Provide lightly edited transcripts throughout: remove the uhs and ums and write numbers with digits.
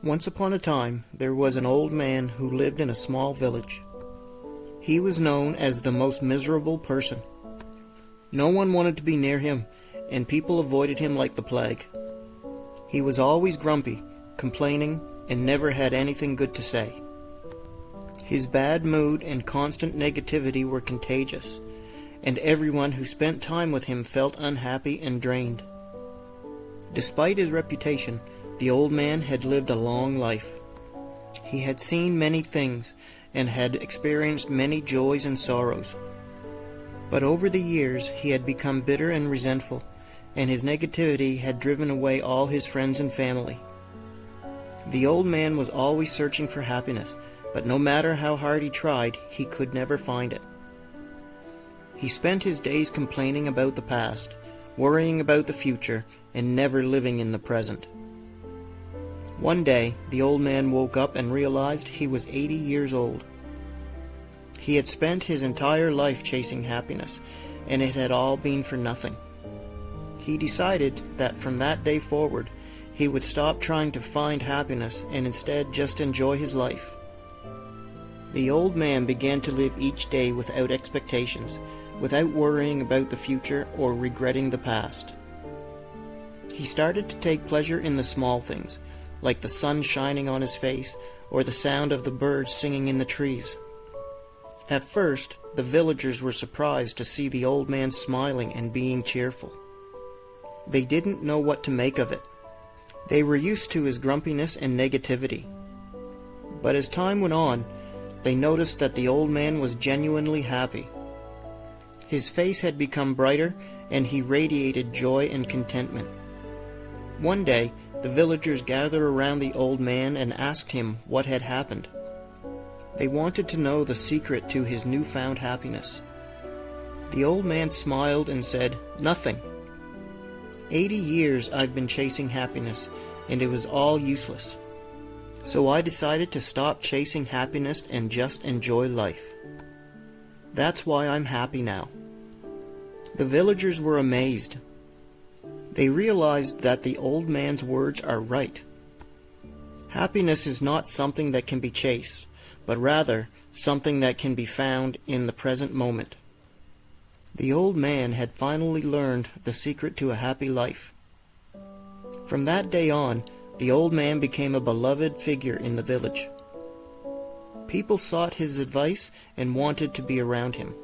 Once upon a time, there was an old man who lived in a small village. He was known as the most miserable person. No one wanted to be near him, and people avoided him like the plague. He was always grumpy, complaining, and never had anything good to say. His bad mood and constant negativity were contagious, and everyone who spent time with him felt unhappy and drained. Despite his reputation, the old man had lived a long life. He had seen many things and had experienced many joys and sorrows. But over the years he had become bitter and resentful, and his negativity had driven away all his friends and family. The old man was always searching for happiness, but no matter how hard he tried, he could never find it. He spent his days complaining about the past, worrying about the future, and never living in the present. One day, the old man woke up and realized he was 80 years old. He had spent his entire life chasing happiness, and it had all been for nothing. He decided that from that day forward, he would stop trying to find happiness and instead just enjoy his life. The old man began to live each day without expectations, without worrying about the future or regretting the past. He started to take pleasure in the small things, like the sun shining on his face or the sound of the birds singing in the trees. At first, the villagers were surprised to see the old man smiling and being cheerful. They didn't know what to make of it. They were used to his grumpiness and negativity. But as time went on, they noticed that the old man was genuinely happy. His face had become brighter, and he radiated joy and contentment. One day, the villagers gathered around the old man and asked him what had happened. They wanted to know the secret to his newfound happiness. The old man smiled and said, "Nothing. 80 years I've been chasing happiness, and it was all useless. So I decided to stop chasing happiness and just enjoy life. That's why I'm happy now." The villagers were amazed. They realized that the old man's words are right. Happiness is not something that can be chased, but rather something that can be found in the present moment. The old man had finally learned the secret to a happy life. From that day on, the old man became a beloved figure in the village. People sought his advice and wanted to be around him.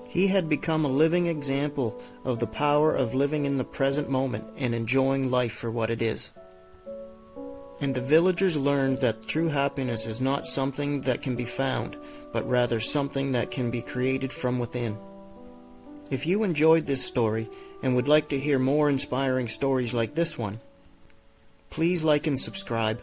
He had become a living example of the power of living in the present moment and enjoying life for what it is. And the villagers learned that true happiness is not something that can be found, but rather something that can be created from within. If you enjoyed this story and would like to hear more inspiring stories like this one, please like and subscribe.